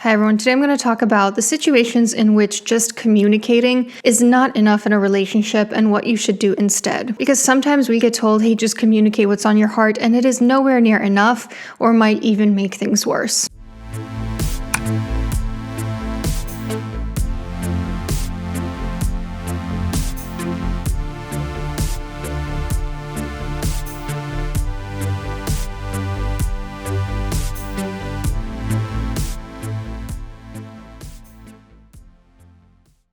Hi everyone, today I'm going to talk about the situations in which just communicating is not enough in a relationship and what you should do instead. Because sometimes we get told, hey, just communicate what's on your heart, and it is nowhere near enough or might even make things worse.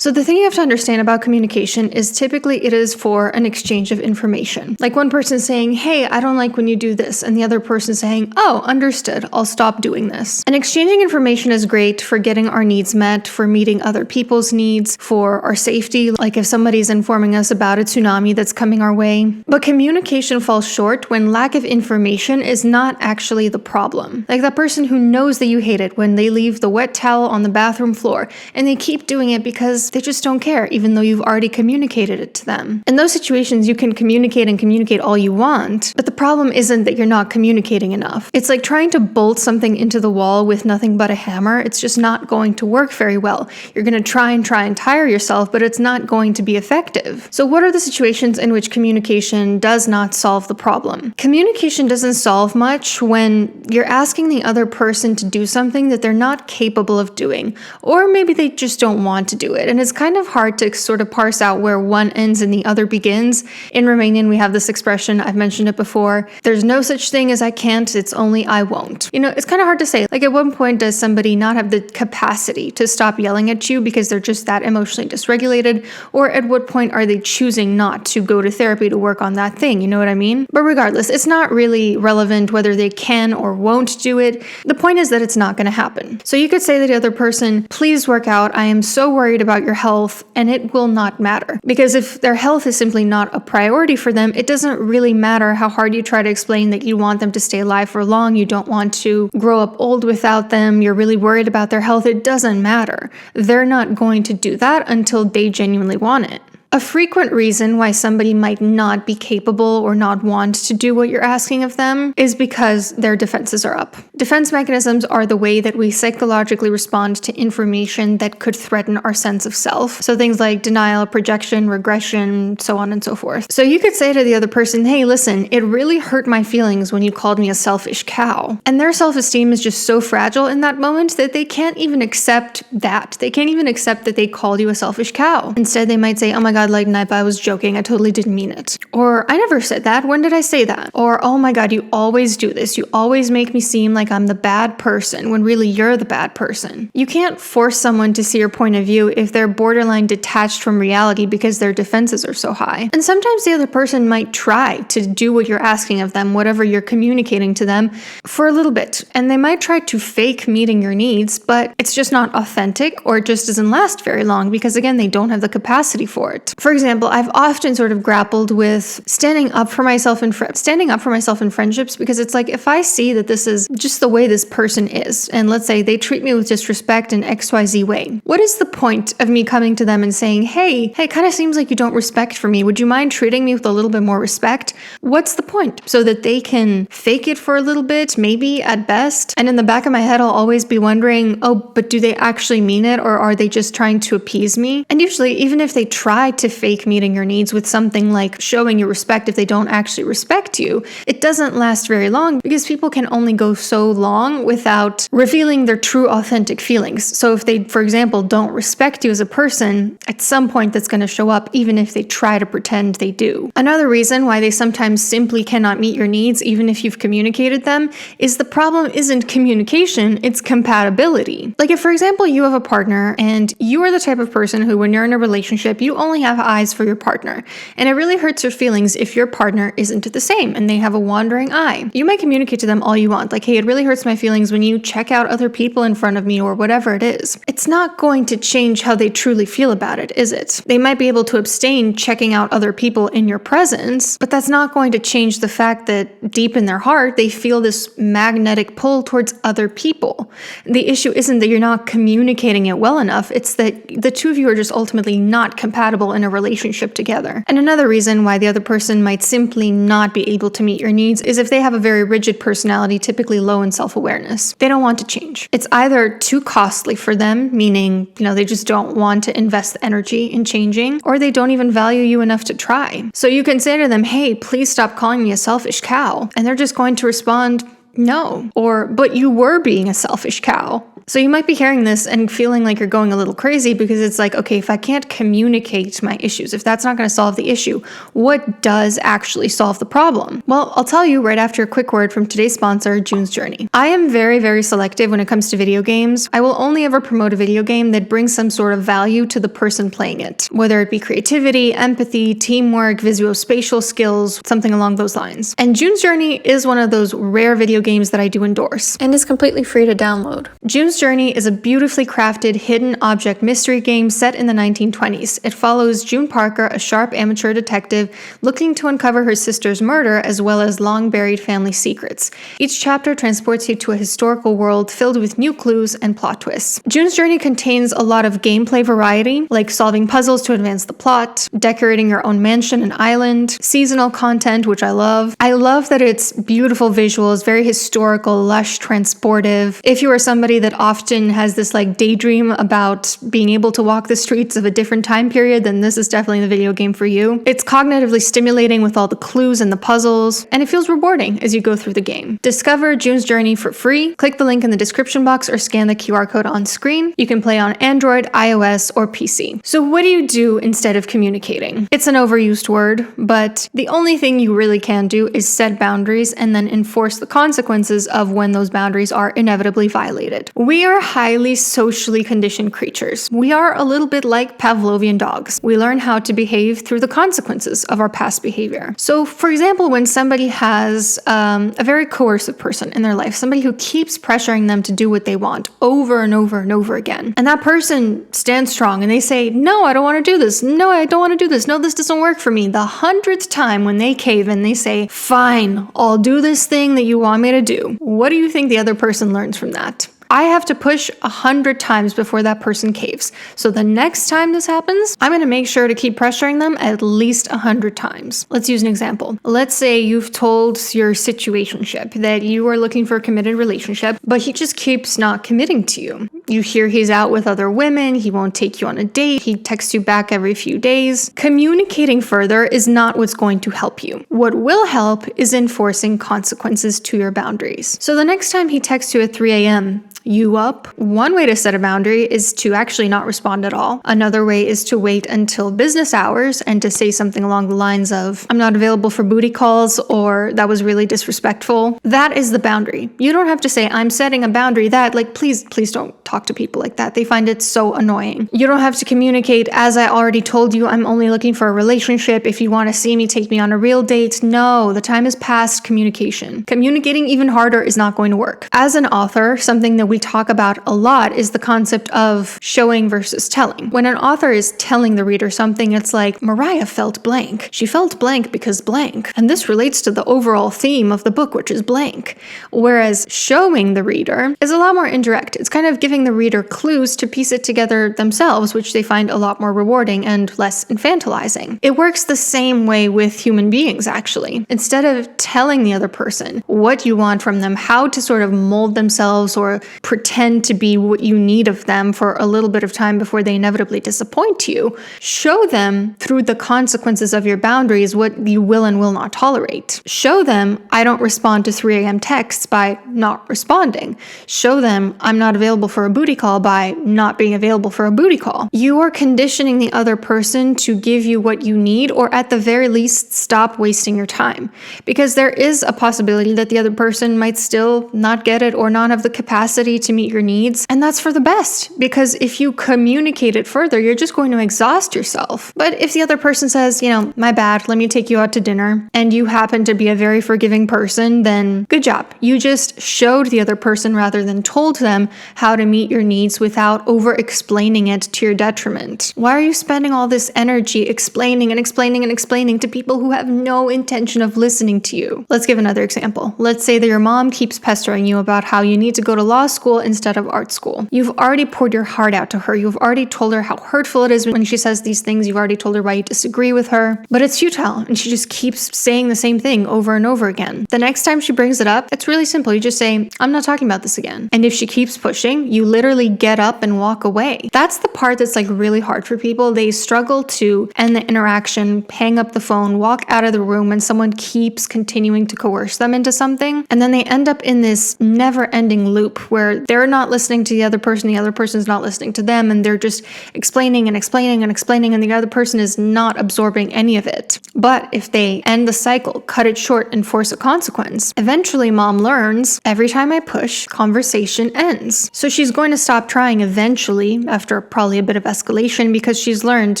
So the thing you have to understand about communication is typically it is for an exchange of information. Like one person saying, hey, I don't like when you do this, and the other person saying, oh, understood, I'll stop doing this. And exchanging information is great for getting our needs met, for meeting other people's needs, for our safety, like if somebody's informing us about a tsunami that's coming our way. But communication falls short when lack of information is not actually the problem. Like that person who knows that you hate it when they leave the wet towel on the bathroom floor, and they keep doing it because they just don't care, even though you've already communicated it to them. In those situations, you can communicate all you want, but the problem isn't that you're not communicating enough. It's like trying to bolt something into the wall with nothing but a hammer. It's just not going to work very well. You're going to try and tire yourself, but it's not going to be effective. So what are the situations in which communication does not solve the problem? Communication doesn't solve much when you're asking the other person to do something that they're not capable of doing, or maybe they just don't want to do it. And it's kind of hard to sort of parse out where one ends and the other begins. In Romanian, we have this expression, I've mentioned it before, there's no such thing as I can't, it's only I won't. You know, it's kind of hard to say. Like at what point does somebody not have the capacity to stop yelling at you because they're just that emotionally dysregulated? Or at what point are they choosing not to go to therapy to work on that thing? You know what I mean? But regardless, it's not really relevant whether they can or won't do it. The point is that it's not going to happen. So you could say to the other person, please work out, I am so worried about your health, and it will not matter. Because if their health is simply not a priority for them, it doesn't really matter how hard you try to explain that you want them to stay alive for long, you don't want to grow up old without them, you're really worried about their health. It doesn't matter. They're not going to do that until they genuinely want it. A frequent reason why somebody might not be capable or not want to do what you're asking of them is because their defenses are up. Defense mechanisms are the way that we psychologically respond to information that could threaten our sense of self. So things like denial, projection, regression, so on and so forth. So you could say to the other person, hey, listen, it really hurt my feelings when you called me a selfish cow. And their self-esteem is just so fragile in that moment that they can't even accept that. They can't even accept that they called you a selfish cow. Instead, they might say, oh my God, like Naipa, I was joking. I totally didn't mean it. Or I never said that. When did I say that? Or oh my God, you always do this. You always make me seem like I'm the bad person when really you're the bad person. You can't force someone to see your point of view if they're borderline detached from reality because their defenses are so high. And sometimes the other person might try to do what you're asking of them, whatever you're communicating to them, for a little bit. And they might try to fake meeting your needs, but it's just not authentic, or it just doesn't last very long because again, they don't have the capacity for it. For example, I've often sort of grappled with standing up for myself in friendships, because it's like if I see that this is just the way this person is, and let's say they treat me with disrespect in XYZ way, what is the point of me coming to them and saying, hey, it kind of seems like you don't respect for me. Would you mind treating me with a little bit more respect? What's the point? So that they can fake it for a little bit, maybe at best. And in the back of my head, I'll always be wondering, oh, but do they actually mean it, or are they just trying to appease me? And usually, even if they try to fake meeting your needs with something like showing you respect if they don't actually respect you, it doesn't last very long because people can only go so long without revealing their true authentic feelings. So if they, for example, don't respect you as a person, at some point that's going to show up even if they try to pretend they do. Another reason why they sometimes simply cannot meet your needs even if you've communicated them is the problem isn't communication, it's compatibility. Like if, for example, you have a partner and you are the type of person who, when you're in a relationship, you only have eyes for your partner. And it really hurts your feelings if your partner isn't the same and they have a wandering eye. You might communicate to them all you want, like, hey, it really hurts my feelings when you check out other people in front of me, or whatever it is. It's not going to change how they truly feel about it, is it? They might be able to abstain checking out other people in your presence, but that's not going to change the fact that deep in their heart, they feel this magnetic pull towards other people. The issue isn't that you're not communicating it well enough, it's that the two of you are just ultimately not compatible in a relationship together. And another reason why the other person might simply not be able to meet your needs is if they have a very rigid personality, typically low in self-awareness. They don't want to change. It's either too costly for them, meaning, they just don't want to invest the energy in changing, or they don't even value you enough to try. So you can say to them, hey, please stop calling me a selfish cow. And they're just going to respond, no. Or, but you were being a selfish cow. So you might be hearing this and feeling like you're going a little crazy because it's like, okay, if I can't communicate my issues, if that's not going to solve the issue, what does actually solve the problem? Well, I'll tell you right after a quick word from today's sponsor, June's Journey. I am very, very selective when it comes to video games. I will only ever promote a video game that brings some sort of value to the person playing it, whether it be creativity, empathy, teamwork, visuospatial skills, something along those lines. And June's Journey is one of those rare video games that I do endorse and is completely free to download. June's Journey is a beautifully crafted hidden object mystery game set in the 1920s. It follows June Parker, a sharp amateur detective looking to uncover her sister's murder as well as long-buried family secrets. Each chapter transports you to a historical world filled with new clues and plot twists. June's Journey contains a lot of gameplay variety, like solving puzzles to advance the plot, decorating your own mansion and island, seasonal content, which I love. I love that it's beautiful visuals, very historical, lush, transportive. If you are somebody that often has this daydream about being able to walk the streets of a different time period, then this is definitely the video game for you. It's cognitively stimulating with all the clues and the puzzles, and it feels rewarding as you go through the game. Discover June's Journey for free. Click the link in the description box or scan the QR code on screen. You can play on Android, iOS, or PC. So what do you do instead of communicating? It's an overused word, but the only thing you really can do is set boundaries and then enforce the consequences of when those boundaries are inevitably violated. We are highly socially conditioned creatures. We are a little bit like Pavlovian dogs. We learn how to behave through the consequences of our past behavior. So, for example, when somebody has a very coercive person in their life, somebody who keeps pressuring them to do what they want over and over and over again, and that person stands strong and they say, no, I don't want to do this. No, I don't want to do this. No, this doesn't work for me. The 100th time when they cave and they say, fine, I'll do this thing that you want me to do. What do you think the other person learns from that? I have to push 100 times before that person caves. So the next time this happens, I'm going to make sure to keep pressuring them at least 100 times. Let's use an example. Let's say you've told your situationship that you are looking for a committed relationship, but he just keeps not committing to you. You hear he's out with other women, he won't take you on a date, he texts you back every few days. Communicating further is not what's going to help you. What will help is enforcing consequences to your boundaries. So the next time he texts you at 3 a.m., you up? One way to set a boundary is to actually not respond at all. Another way is to wait until business hours and to say something along the lines of, I'm not available for booty calls, or that was really disrespectful. That is the boundary. You don't have to say, I'm setting a boundary that, please don't talk to people like that. They find it so annoying. You don't have to communicate, as I already told you, I'm only looking for a relationship. If you want to see me, take me on a real date. No, the time is past communication. Communicating even harder is not going to work. As an author, something that we talk about a lot is the concept of showing versus telling. When an author is telling the reader something, it's like, Mariah felt blank. She felt blank because blank. And this relates to the overall theme of the book, which is blank. Whereas showing the reader is a lot more indirect. It's kind of giving the reader clues to piece it together themselves, which they find a lot more rewarding and less infantilizing. It works the same way with human beings, actually. Instead of telling the other person what you want from them, how to sort of mold themselves or pretend to be what you need of them for a little bit of time before they inevitably disappoint you, show them through the consequences of your boundaries what you will and will not tolerate. Show them, I don't respond to 3 a.m. texts by not responding. Show them, I'm not available for a booty call by not being available for a booty call. You are conditioning the other person to give you what you need, or at the very least, stop wasting your time. Because there is a possibility that the other person might still not get it or not have the capacity to meet your needs. And that's for the best, because if you communicate it further, you're just going to exhaust yourself. But if the other person says, my bad, let me take you out to dinner, and you happen to be a very forgiving person, then good job. You just showed the other person rather than told them how to meet your needs without over-explaining it to your detriment. Why are you spending all this energy explaining and explaining and explaining to people who have no intention of listening to you? Let's give another example. Let's say that your mom keeps pestering you about how you need to go to law school school instead of art school. You've already poured your heart out to her. You've already told her how hurtful it is when she says these things. You've already told her why you disagree with her, but it's futile, and she just keeps saying the same thing over and over again. The next time she brings it up, it's really simple. You just say, I'm not talking about this again. And if she keeps pushing, you literally get up and walk away. That's the part that's like really hard for people. They struggle to end the interaction, hang up the phone, walk out of the room when someone keeps continuing to coerce them into something. And then they end up in this never-ending loop where they're not listening to the other person's not listening to them, and they're just explaining and explaining and explaining, and the other person is not absorbing any of it. But if they end the cycle, cut it short, and force a consequence, eventually mom learns, every time I push, conversation ends. So she's going to stop trying eventually, after probably a bit of escalation, because she's learned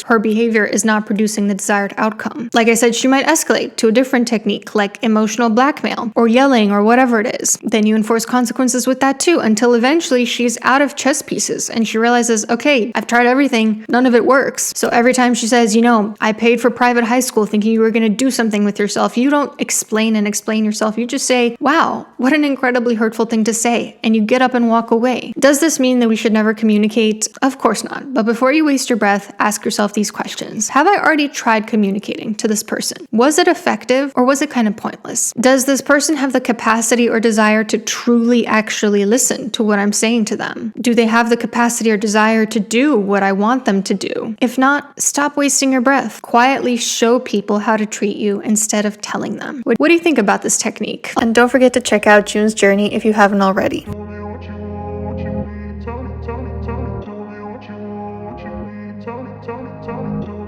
her behavior is not producing the desired outcome. Like I said, she might escalate to a different technique, like emotional blackmail, or yelling, or whatever it is. Then you enforce consequences with that too, until eventually she's out of chess pieces, and she realizes, okay, I've tried everything, none of it works. So every time she says, I paid for private high school thinking you were going to do something with yourself, you don't explain yourself. You just say, wow, what an incredibly hurtful thing to say. And you get up and walk away. Does this mean that we should never communicate? Of course not. But before you waste your breath, ask yourself these questions. Have I already tried communicating to this person? Was it effective, or was it kind of pointless? Does this person have the capacity or desire to truly actually listen to what I'm saying to them? Do they have the capacity or desire to do what I want them to do? If not, stop wasting your breath. Quietly show people how to treat you instead of telling them. What do you think about this technique? And don't forget to check out June's journey if you haven't already. Tell me,